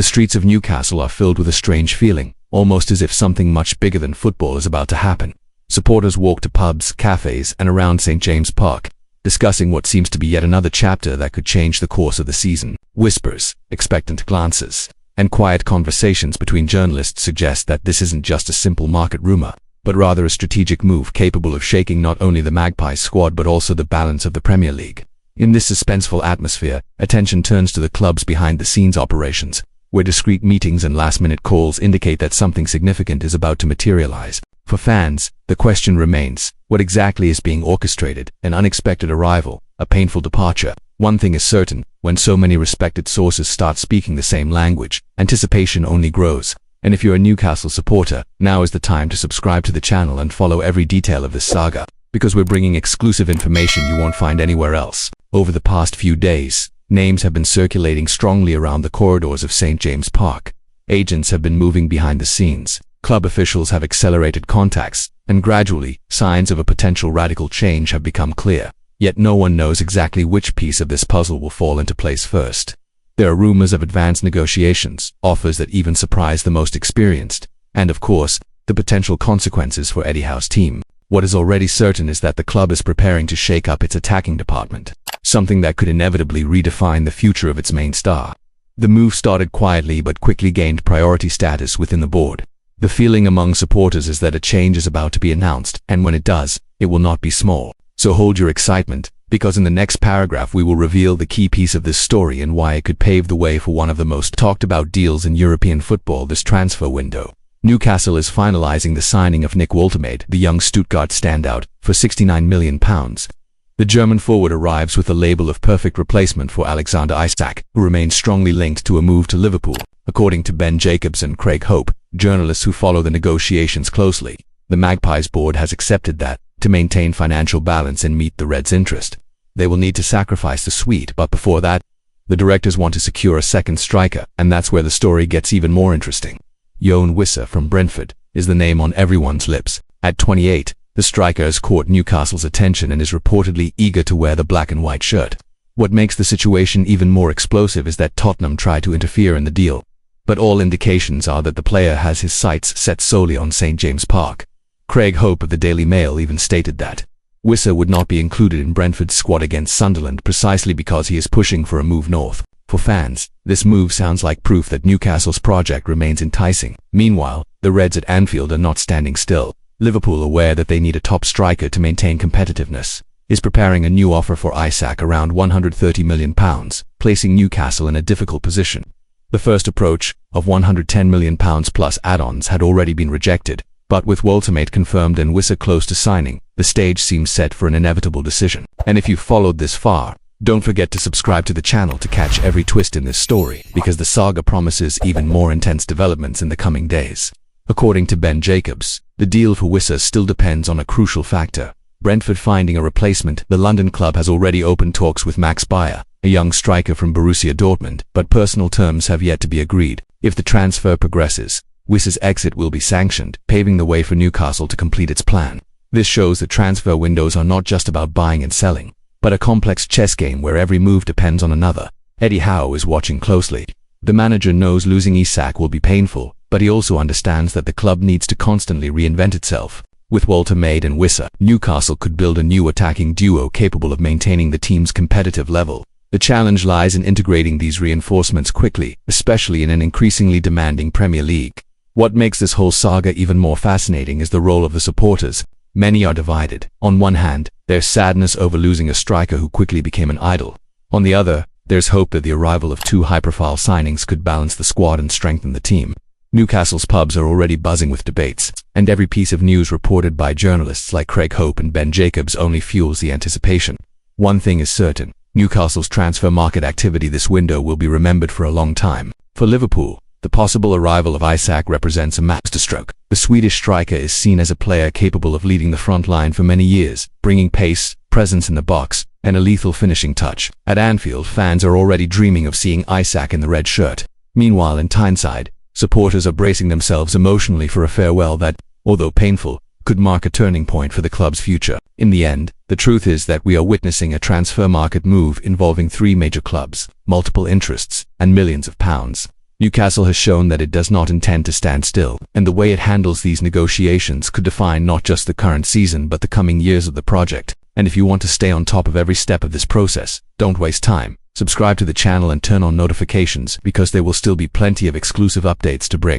The streets of Newcastle are filled with a strange feeling, almost as if something much bigger than football is about to happen. Supporters walk to pubs, cafes, and around St. James Park, discussing what seems to be yet another chapter that could change the course of the season. Whispers, expectant glances, and quiet conversations between journalists suggest that this isn't just a simple market rumor, but rather a strategic move capable of shaking not only the Magpies squad but also the balance of the Premier League. In this suspenseful atmosphere, attention turns to the club's behind-the-scenes operations, where discreet meetings and last-minute calls indicate that something significant is about to materialize. For fans, the question remains, what exactly is being orchestrated? An unexpected arrival, a painful departure? One thing is certain, when so many respected sources start speaking the same language, anticipation only grows. And if you're a Newcastle supporter, now is the time to subscribe to the channel and follow every detail of this saga, because we're bringing exclusive information you won't find anywhere else. Over the past few days, names have been circulating strongly around the corridors of St. James Park. Agents have been moving behind the scenes. Club officials have accelerated contacts, and gradually, signs of a potential radical change have become clear. Yet no one knows exactly which piece of this puzzle will fall into place first. There are rumors of advanced negotiations, offers that even surprise the most experienced, and of course, the potential consequences for Eddie Howe's team. What is already certain is that the club is preparing to shake up its attacking department, something that could inevitably redefine the future of its main star. The move started quietly but quickly gained priority status within the board. The feeling among supporters is that a change is about to be announced, and when it does, it will not be small. So hold your excitement, because in the next paragraph we will reveal the key piece of this story and why it could pave the way for one of the most talked about deals in European football this transfer window. Newcastle is finalizing the signing of Nick Woltemade, the young Stuttgart standout, for £69 million. The German forward arrives with the label of perfect replacement for Alexander Isak, who remains strongly linked to a move to Liverpool. According to Ben Jacobs and Craig Hope, journalists who follow the negotiations closely, the Magpies board has accepted that, to maintain financial balance and meet the Reds' interest, they will need to sacrifice the suite. But before that, the directors want to secure a second striker, and that's where the story gets even more interesting. Yoane Wissa from Brentford is the name on everyone's lips. At 28, the striker has caught Newcastle's attention and is reportedly eager to wear the black and white shirt. What makes the situation even more explosive is that Tottenham tried to interfere in the deal, but all indications are that the player has his sights set solely on St. James Park. Craig Hope of the Daily Mail even stated that Wissa would not be included in Brentford's squad against Sunderland precisely because he is pushing for a move north. For fans, this move sounds like proof that Newcastle's project remains enticing. Meanwhile, the Reds at Anfield are not standing still. Liverpool, aware that they need a top striker to maintain competitiveness, is preparing a new offer for Isak around £130 million, placing Newcastle in a difficult position. The first approach, of £110 million plus add-ons, had already been rejected, but with Woltemade confirmed and Wissa close to signing, the stage seems set for an inevitable decision. And if you've followed this far, don't forget to subscribe to the channel to catch every twist in this story, because the saga promises even more intense developments in the coming days. According to Ben Jacobs, the deal for Wissa still depends on a crucial factor: Brentford finding a replacement. The London club has already opened talks with Max Bayer, a young striker from Borussia Dortmund, but personal terms have yet to be agreed. If the transfer progresses, Wissa's exit will be sanctioned, paving the way for Newcastle to complete its plan. This shows that transfer windows are not just about buying and selling, but a complex chess game where every move depends on another. Eddie Howe is watching closely. The manager knows losing Isak will be painful, but he also understands that the club needs to constantly reinvent itself. With Woltemade and Wissa, Newcastle could build a new attacking duo capable of maintaining the team's competitive level. The challenge lies in integrating these reinforcements quickly, especially in an increasingly demanding Premier League. What makes this whole saga even more fascinating is the role of the supporters. Many are divided. On one hand, there's sadness over losing a striker who quickly became an idol. On the other, there's hope that the arrival of two high-profile signings could balance the squad and strengthen the team. Newcastle's pubs are already buzzing with debates, and every piece of news reported by journalists like Craig Hope and Ben Jacobs only fuels the anticipation. One thing is certain: Newcastle's transfer market activity this window will be remembered for a long time. For Liverpool, the possible arrival of Isak represents a masterstroke. The Swedish striker is seen as a player capable of leading the front line for many years, bringing pace, presence in the box, and a lethal finishing touch. At Anfield, fans are already dreaming of seeing Isak in the red shirt. Meanwhile, in Tyneside, supporters are bracing themselves emotionally for a farewell that, although painful, could mark a turning point for the club's future. In the end, the truth is that we are witnessing a transfer market move involving three major clubs, multiple interests, and millions of pounds. Newcastle has shown that it does not intend to stand still, and the way it handles these negotiations could define not just the current season but the coming years of the project. And if you want to stay on top of every step of this process, don't waste time. Subscribe to the channel and turn on notifications because there will still be plenty of exclusive updates to bring.